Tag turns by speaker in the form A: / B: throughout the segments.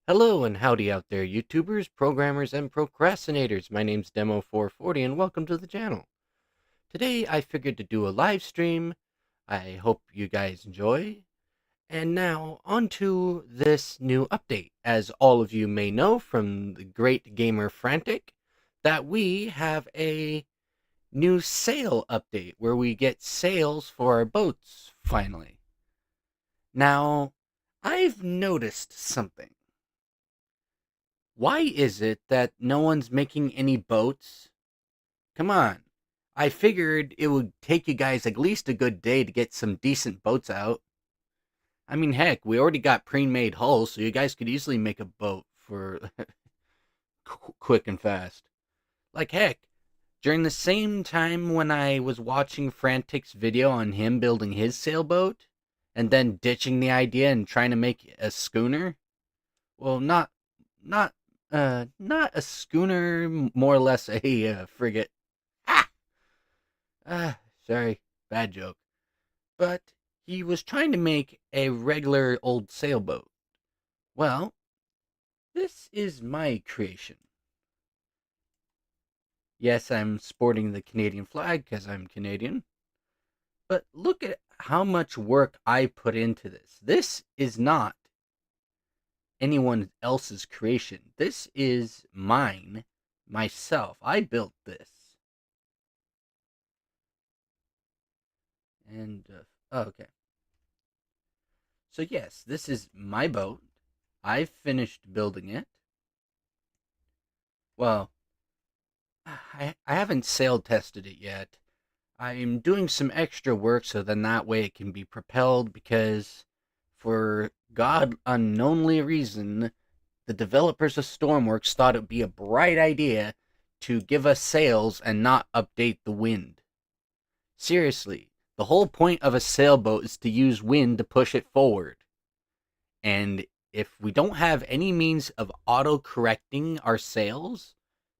A: Hello and howdy out there, YouTubers, programmers, and procrastinators. My name's Demo440 and welcome to the channel. Today I figured to do a live stream. I hope you guys enjoy. And now on to this new update. As all of you may know from the Great Gamer Frantic, that we have a new sail update where we get sails for our boats, finally. Now, I've noticed something. Why is it that no one's making any boats? Come on. I figured it would take you guys at least a good day to get some decent boats out. I mean, heck, we already got pre-made hulls, so you guys could easily make a boat for quick and fast. Like heck, during the same time when I was watching Frantic's video on him building his sailboat, and then ditching the idea and trying to make a schooner. Well, not not a schooner, more or less a frigate. Ah! Sorry, bad joke. But he was trying to make a regular old sailboat. Well, this is my creation. Yes, I'm sporting the Canadian flag because I'm Canadian. But look at how much work I put into this. This is not anyone else's creation. This is mine, myself. I built this. And, okay. So, yes, this is my boat. I've finished building it. Well, I haven't sail tested it yet. I'm doing some extra work so then that way it can be propelled because, for God unknownly reason, the developers of Stormworks thought it would be a bright idea to give us sails and not update the wind. Seriously, the whole point of a sailboat is to use wind to push it forward. And if we don't have any means of auto correcting our sails,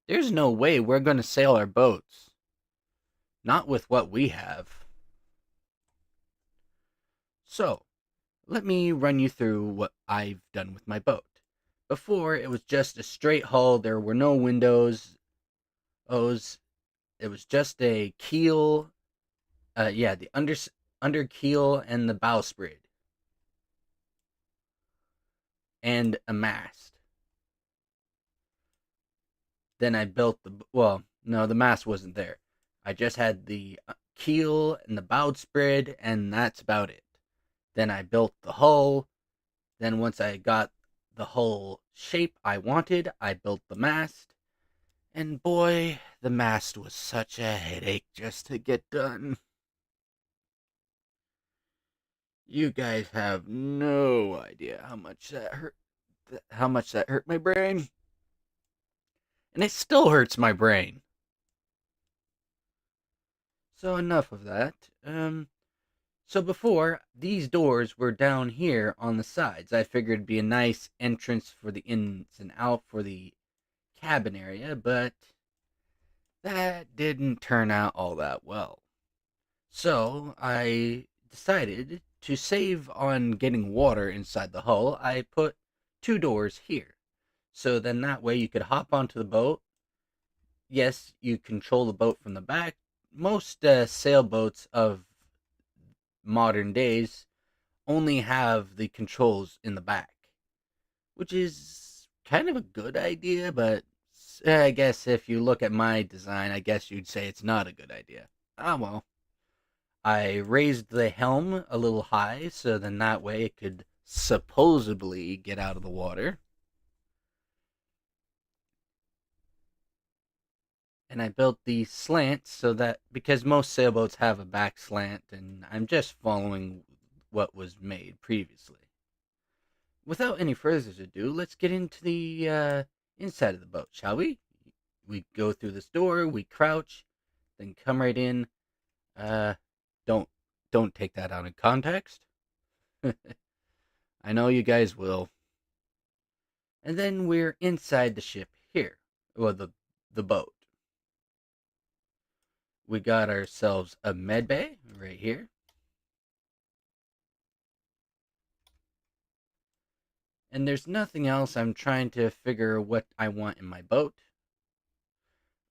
A: there's no way we're going to sail our boats. Not with what we have. So, let me run you through what I've done with my boat. Before, it was just a straight hull. There were no windows. It was just a keel. The under keel and the bowsprit. And a mast. Then I built no, the mast wasn't there. I just had the keel and the bowsprit, and that's about it. Then I built the hull. Then once I got the hull shape I wanted, I built the mast. And boy, the mast was such a headache just to get done. You guys have no idea how much that hurt my brain. And it still hurts my brain. So enough of that. So before, these doors were down here on the sides. I figured it'd be a nice entrance for the ins and out for the cabin area, but that didn't turn out all that well. So I decided to save on getting water inside the hull. I put two doors here. So then that way you could hop onto the boat. Yes, you control the boat from the back. Most sailboats of modern days only have the controls in the back, which is kind of a good idea, but I guess if you look at my design, I guess you'd say it's not a good idea. Ah, well. I raised the helm a little high so then that way it could supposedly get out of the water. And I built the slant so that because most sailboats have a back slant, and I'm just following what was made previously. Without any further ado, let's get into the inside of the boat, shall we? We go through this door, we crouch, then come right in. Uh, don't don't take that out of context. I know you guys will. And then we're inside the ship here, or the boat. We got ourselves a med bay right here. and there's nothing else. I'm trying to figure what I want in my boat.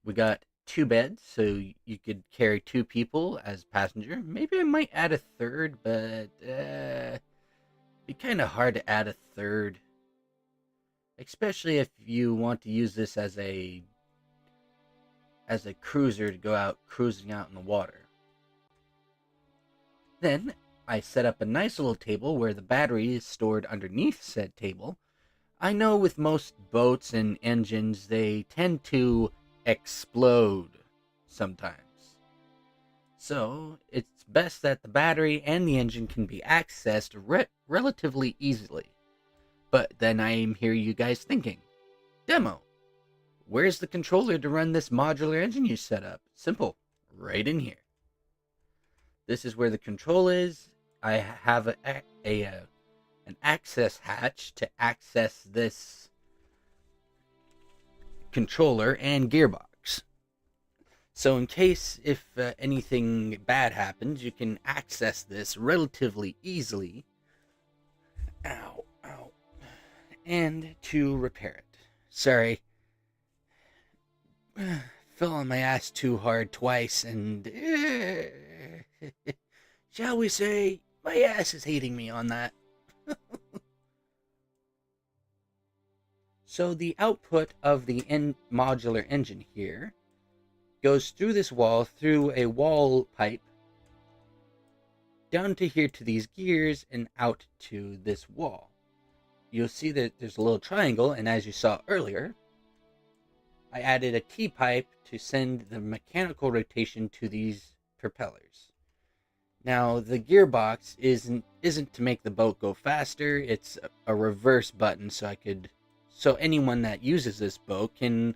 A: We got two beds, so you could carry two people as passenger. Maybe I might add a third, but be kind of hard to add a third, especially if you want to use this as a cruiser to go out cruising out in the water. Then I set up a nice little table where the battery is stored underneath said table. I know with most boats and engines, they tend to explode sometimes. So it's best that the battery and the engine can be accessed relatively easily. But then I am hear you guys thinking, Demo, where's the controller to run this modular engine you set up? Simple, right in here. This is where the control is. I have an access hatch to access this controller and gearbox. So in case if anything bad happens, you can access this relatively easily. Ow, ow. And to repair it. Sorry. Fell on my ass too hard twice and shall we say my ass is hating me on that. So the output of the modular engine here goes through this wall, through a wall pipe, down to here to these gears, and out to this wall. You'll see that there's a little triangle, and as you saw earlier, I added a T-pipe to send the mechanical rotation to these propellers. Now, the gearbox isn't to make the boat go faster, it's a reverse button, so anyone that uses this boat can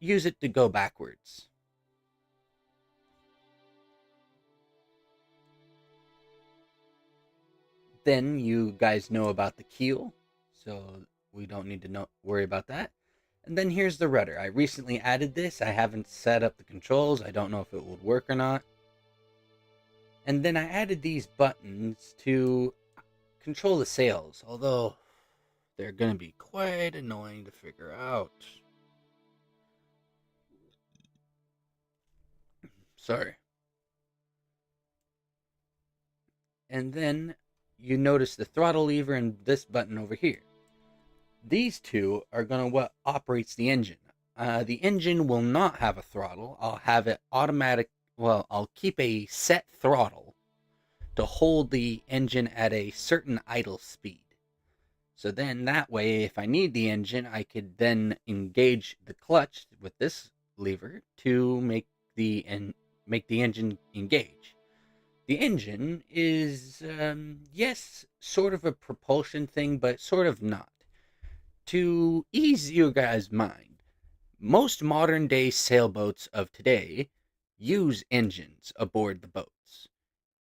A: use it to go backwards. Then you guys know about the keel, so we don't need to worry about that. And then here's the rudder. I recently added this. I haven't set up the controls. I don't know if it would work or not. And then I added these buttons to control the sails, although they're going to be quite annoying to figure out. Sorry. And then you notice the throttle lever and this button over here. These two are going to what operates the engine. The engine will not have a throttle. I'll have it automatic. Well, I'll keep a set throttle to hold the engine at a certain idle speed. So then that way, if I need the engine, I could then engage the clutch with this lever to make the engine engage. The engine is, yes, sort of a propulsion thing, but sort of not. To ease you guys' mind, most modern day sailboats of today use engines aboard the boats,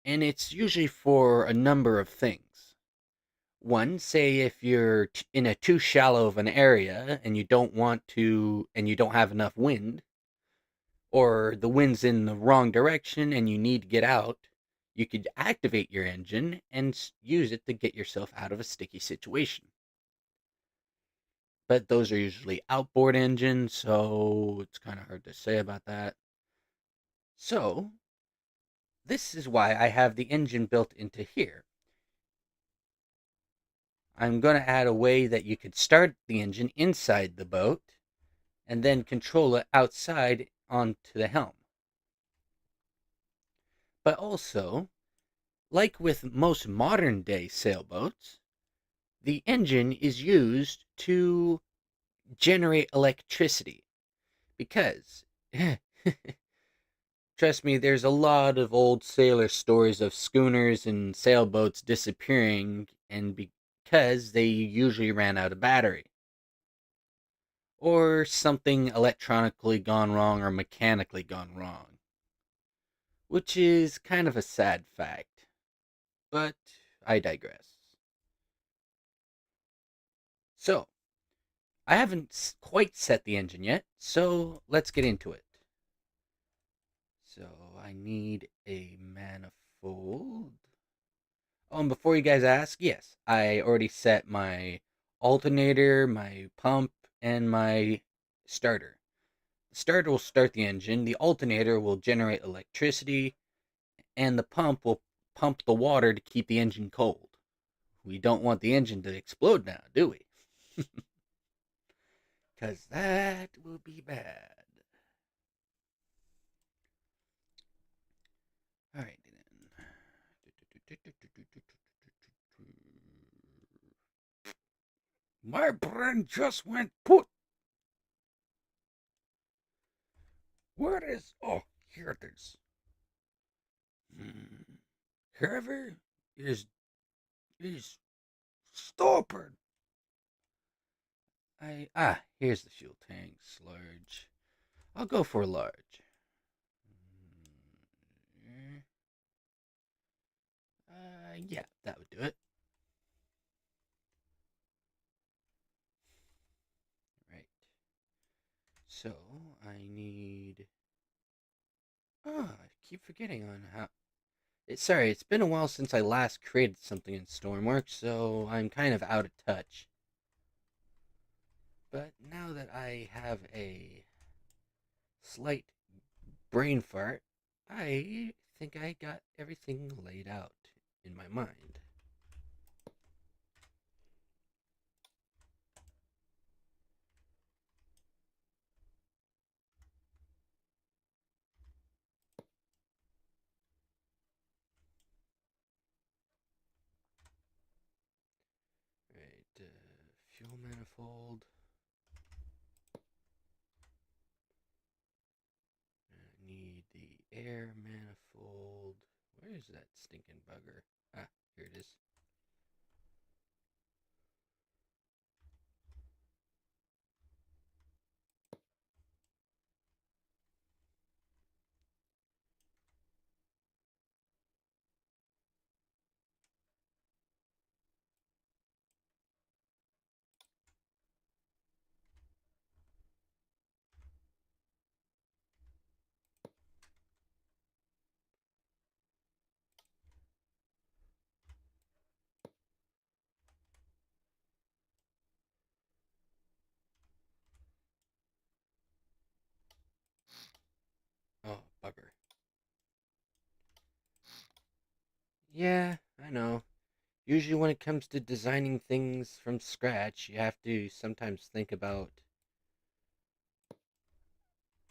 A: and it's usually for a number of things. One, say if you're in a too shallow of an area and you don't have enough wind, or the wind's in the wrong direction and you need to get out, you could activate your engine and use it to get yourself out of a sticky situation. But those are usually outboard engines, so it's kind of hard to say about that. So, this is why I have the engine built into here. I'm going to add a way that you could start the engine inside the boat and then control it outside onto the helm. But also, like with most modern day sailboats, the engine is used to generate electricity because trust me, there's a lot of old sailor stories of schooners and sailboats disappearing, and because they usually ran out of battery or something electronically gone wrong or mechanically gone wrong, which is kind of a sad fact, but I digress. So, I haven't quite set the engine yet, so let's get into it. So, I need a manifold. Oh, and before you guys ask, yes, I already set my alternator, my pump, and my starter. The starter will start the engine, the alternator will generate electricity, and the pump will pump the water to keep the engine cold. We don't want the engine to explode now, do we? Because that will be bad. All right, then. My brain just went put. Where is? Oh, here it is. Heavy is stupid. Here's the fuel tanks, large. I'll go for large. Yeah, that would do it. Right. So I need. I keep forgetting on how. Sorry, it's been a while since I last created something in Stormworks, so I'm kind of out of touch. But now that I have a slight brain fart, I think I got everything laid out in my mind. Right, fuel manifold. I need the air manifold. Where is that stinking bugger? Here it is. Oh, bugger. Yeah, I know. Usually, when it comes to designing things from scratch, you have to sometimes think about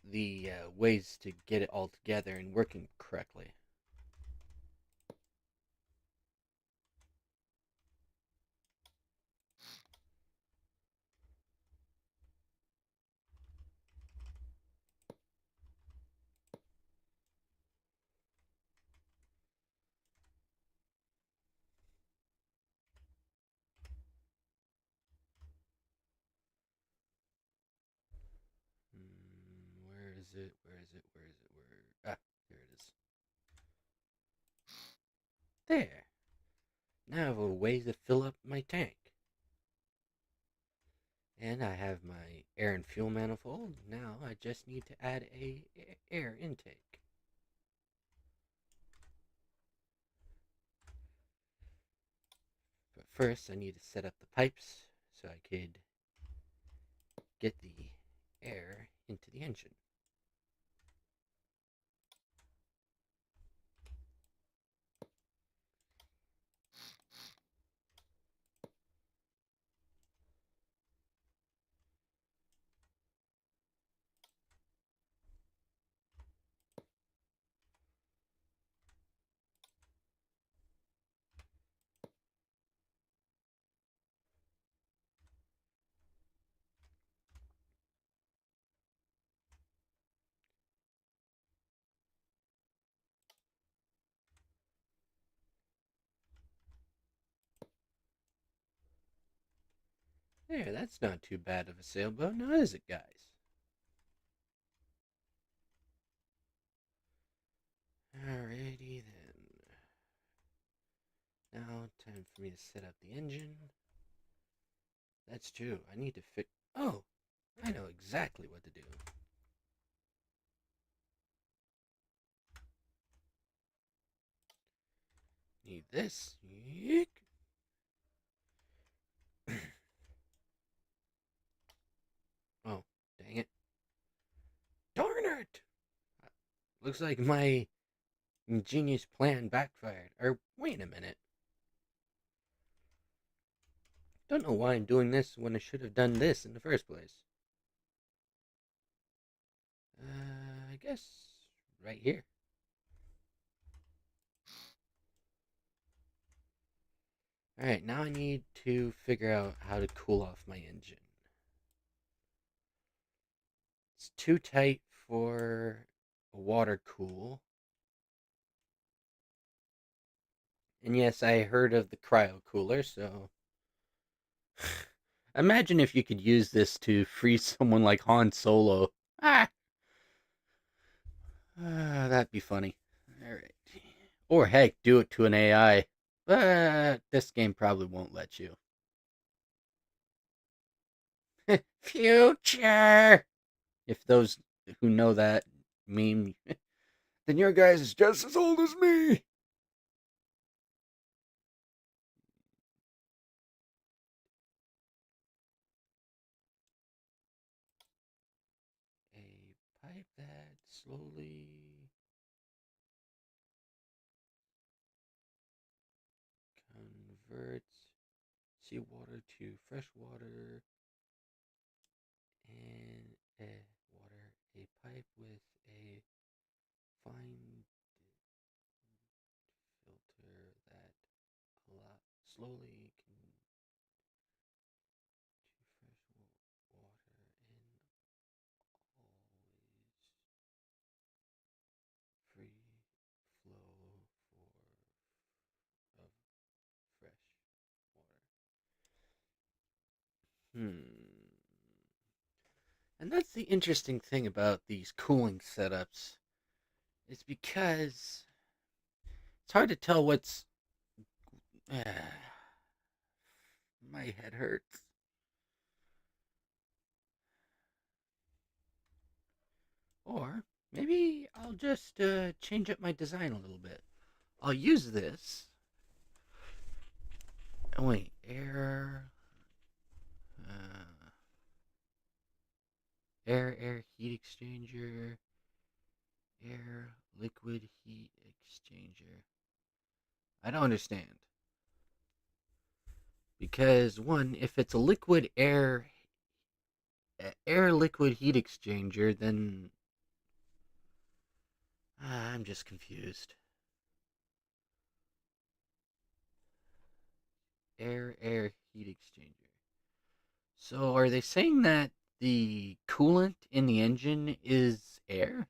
A: the ways to get it all together and working correctly. Where is it? Where is it? Where is it? Here it is. There. Now I have a way to fill up my tank. And I have my air and fuel manifold. Now I just need to add a air intake. But first I need to set up the pipes so I could get the air into the engine. There, that's not too bad of a sailboat, now is it, guys? Alrighty then. Now, time for me to set up the engine. That's true, I need to fix. Oh, I know exactly what to do. Need this. Eek. Oh, dang it. Darn it! Looks like my ingenious plan backfired. Or, wait a minute. Don't know why I'm doing this when I should have done this in the first place. I guess right here. Alright, now I need to figure out how to cool off my engine. It's too tight for a water cool. And yes, I heard of the cryo cooler, so imagine if you could use this to freeze someone like Han Solo. Ah, that'd be funny. Alright. Or heck, do it to an AI. But this game probably won't let you. Future! If those who know that meme, then your guys is just as old as me. A pipe that slowly converts seawater to fresh water and water. A pipe with a fine filter that slowly can to fresh water and always free flow of fresh water. And that's the interesting thing about these cooling setups. Is because it's hard to tell what's. My head hurts. Or maybe I'll just change up my design a little bit. I'll use this. Oh, wait, uh, air heat exchanger, air liquid heat exchanger. I don't understand. Because one, if it's a liquid air liquid heat exchanger, then I'm just confused. Air heat exchanger. So are they saying that the coolant in the engine is air?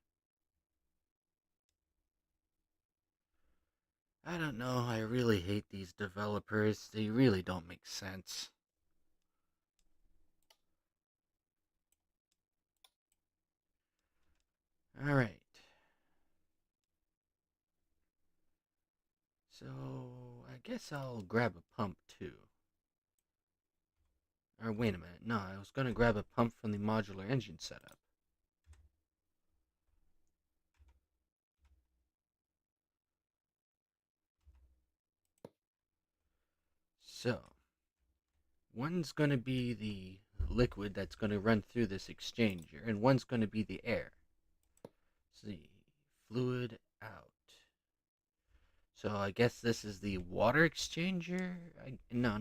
A: I don't know. I really hate these developers. They really don't make sense. All right. So I guess I'll grab a pump too. Or wait a minute. No, I was going to grab a pump from the modular engine setup. So one's going to be the liquid that's going to run through this exchanger, and one's going to be the air. See, fluid out. So I guess this is the water exchanger? No.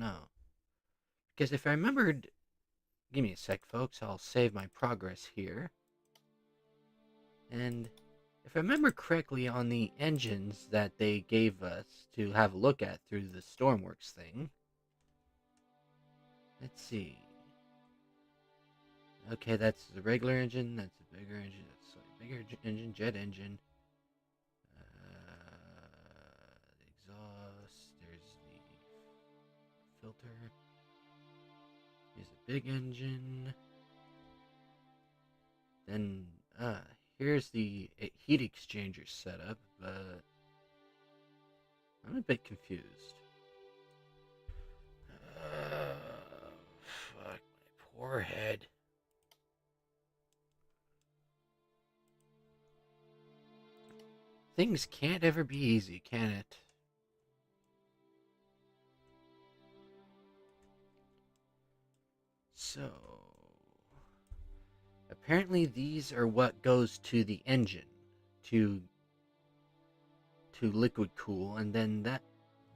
A: Because if I remembered, give me a sec, folks. I'll save my progress here. And if I remember correctly, on the engines that they gave us to have a look at through the Stormworks thing, let's see. Okay, that's the regular engine. That's a bigger engine. That's a bigger engine, jet engine. The exhaust. There's the filter. Here's a big engine. Then, here's the heat exchanger setup, but I'm a bit confused. Fuck my poor head. Things can't ever be easy, can it? So apparently these are what goes to the engine to liquid cool, and then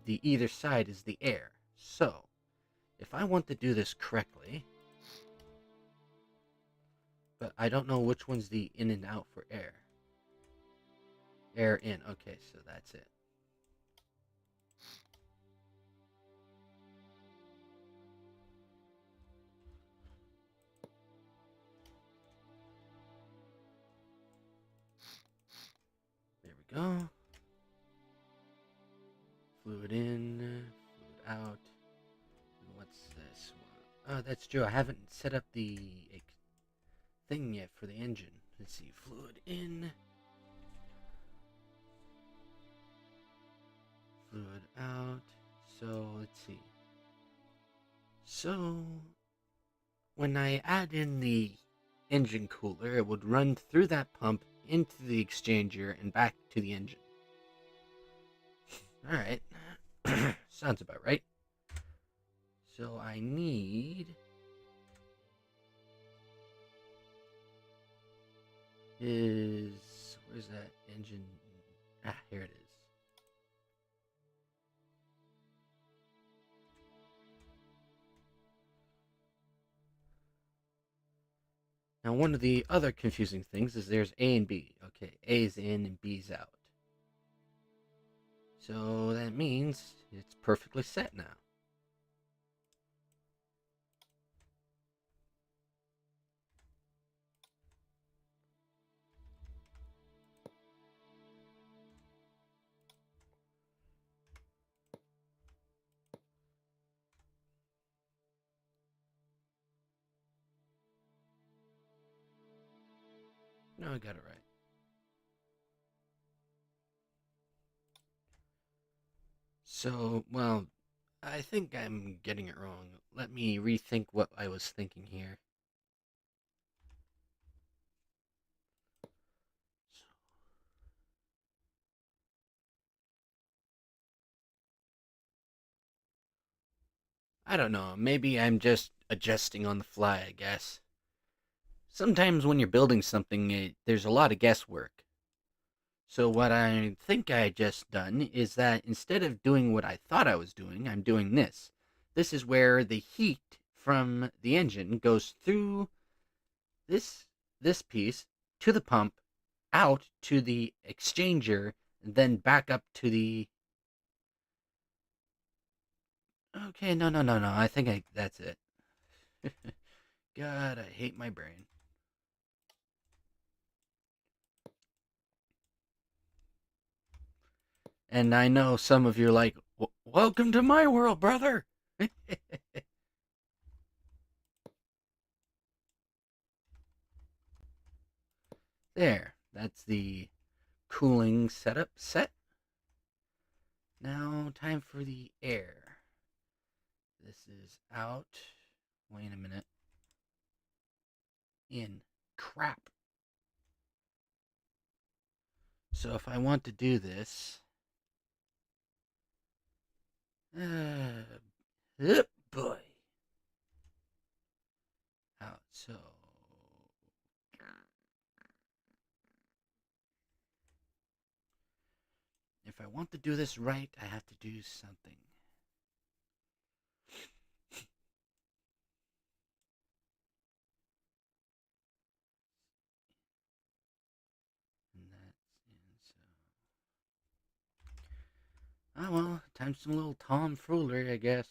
A: the either side is the air. So if I want to do this correctly, but I don't know which one's the in and out for air. Air in. Okay, so that's it. There we go. Fluid in, fluid out. And what's this one? Oh, that's true. I haven't set up the thing yet for the engine. Let's see. Fluid in. Fluid out. So, let's see. So, when I add in the engine cooler, it would run through that pump into the exchanger and back to the engine. Alright. Sounds about right. So I need where's that engine? Ah, here it is. Now one of the other confusing things is there's A and B. Okay, A's in and B's out. So that means it's perfectly set now. No, I got it right. So, well, I think I'm getting it wrong. Let me rethink what I was thinking here. I don't know. Maybe I'm just adjusting on the fly, I guess. Sometimes when you're building something, there's a lot of guesswork. So what I think I just done is that instead of doing what I thought I was doing, I'm doing this. This is where the heat from the engine goes through this piece to the pump, out to the exchanger, and then back up to the. Okay, no. I think that's it. God, I hate my brain. And I know some of you are like, welcome to my world, brother. There, that's the cooling setup set. Now, time for the air. This is out. Wait a minute. In. Crap. So if I want to do this. Boy. Out. So. If I want to do this right, I have to do something. And that's in so. Oh well, time some little tomfoolery, I guess.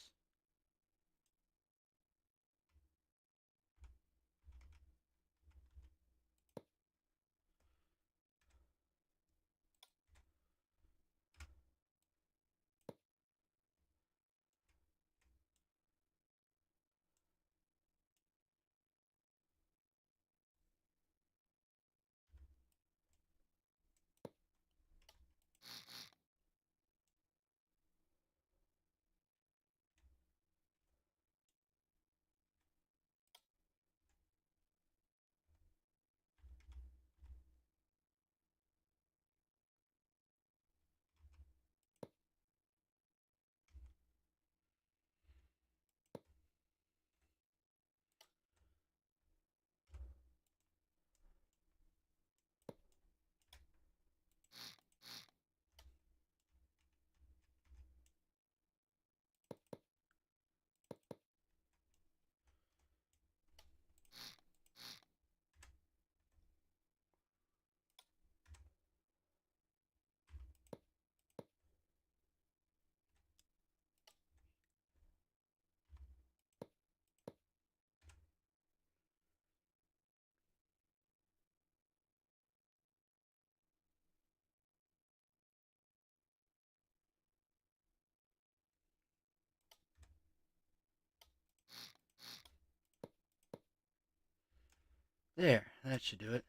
A: There, that should do it.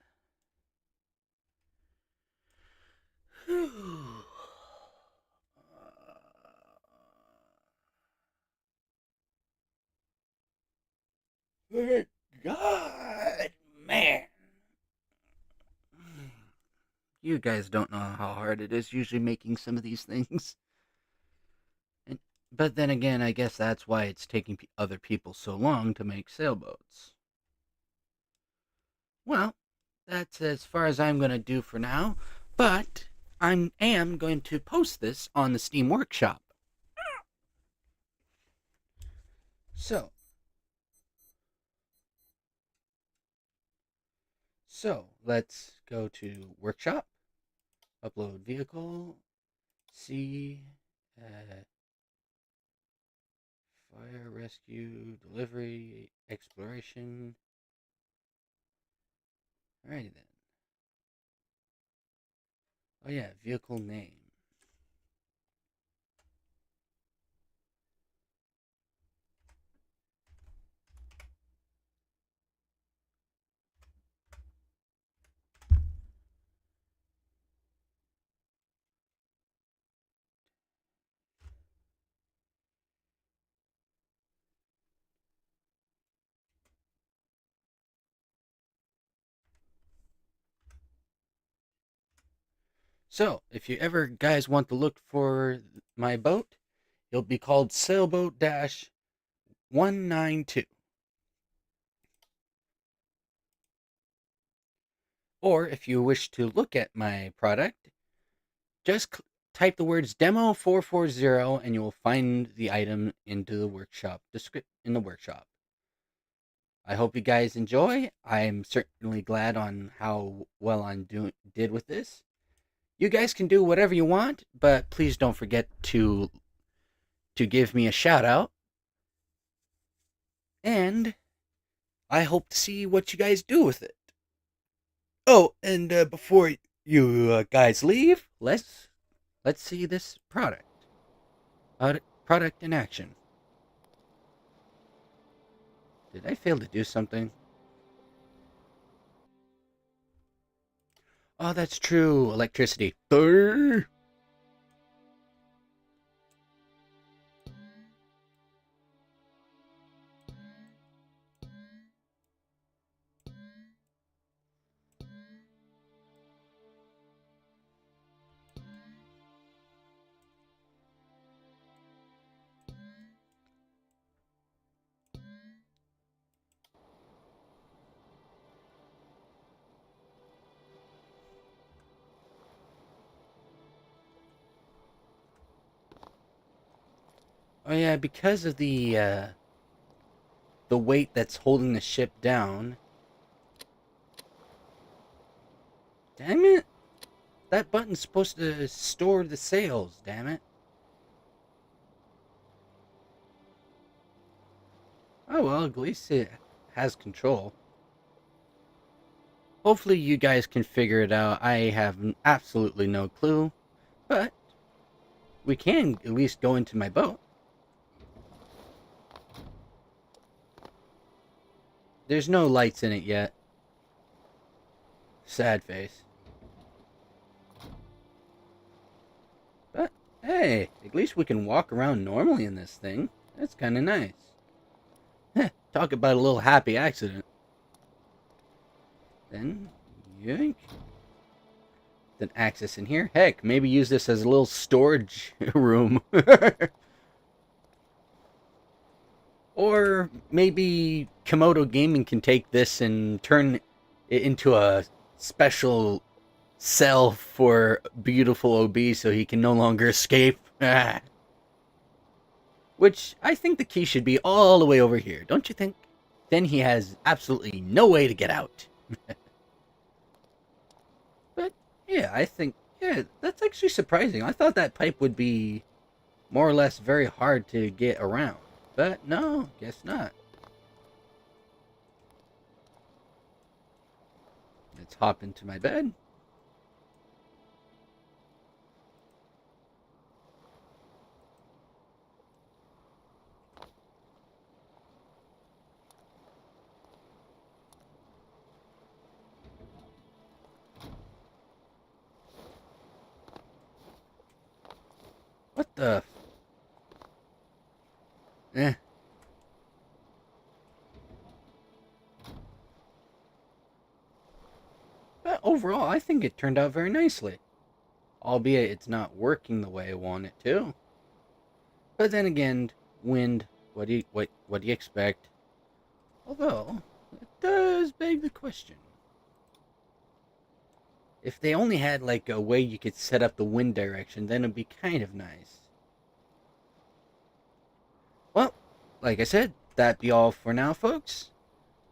A: Thank God, man. You guys don't know how hard it is usually making some of these things. And, but then again, I guess that's why it's taking other people so long to make sailboats. Well, that's as far as I'm going to do for now, but I am going to post this on the Steam Workshop. So, let's go to Workshop, upload vehicle, see, fire, rescue, delivery, exploration. Alrighty then. Oh yeah, vehicle name. So, if you ever guys want to look for my boat, it'll be called Sailboat 192. Or if you wish to look at my product, just type the words demo 440 and you will find the item into the workshop in the workshop. I hope you guys enjoy. I'm certainly glad on how well I did with this. You guys can do whatever you want, but please don't forget to give me a shout out. And I hope to see what you guys do with it. Oh, and before you guys leave, let's see this product. Product in action. Did I fail to do something? Oh, that's true. Electricity. Brr. Oh yeah, because of the weight that's holding the ship down. Damn it! That button's supposed to store the sails. Damn it! Oh well, at least it has control. Hopefully, you guys can figure it out. I have absolutely no clue, but we can at least go into my boat. There's no lights in it yet. Sad face. But hey, at least we can walk around normally in this thing. That's kind of nice. Talk about a little happy accident. Then, yoink. Then access in here. Heck, maybe use this as a little storage room. Or maybe Komodo Gaming can take this and turn it into a special cell for beautiful OB so he can no longer escape. Which I think the key should be all the way over here, don't you think? Then he has absolutely no way to get out. But yeah, I think, yeah, that's actually surprising. I thought that pipe would be more or less very hard to get around. But no, guess not. Let's hop into my bed. the... Eh. But overall, I think it turned out very nicely. Albeit it's not working the way I want it to. But then again, wind, what do you expect? Although, it does beg the question. If they only had like a way you could set up the wind direction, then it'd be kind of nice. Well, like I said, that'd be all for now, folks.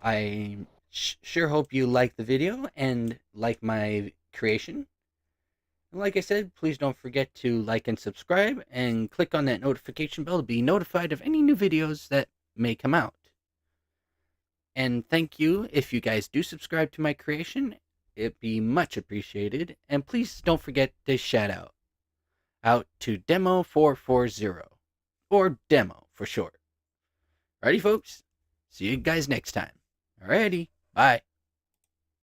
A: I sure hope you like the video and like my creation. And like I said, please don't forget to like and subscribe and click on that notification bell to be notified of any new videos that may come out. And thank you if you guys do subscribe to my creation. It'd be much appreciated. And please don't forget to shout out to Demo440, or Demo for short. Alrighty, folks. See you guys next time. Alrighty. Bye.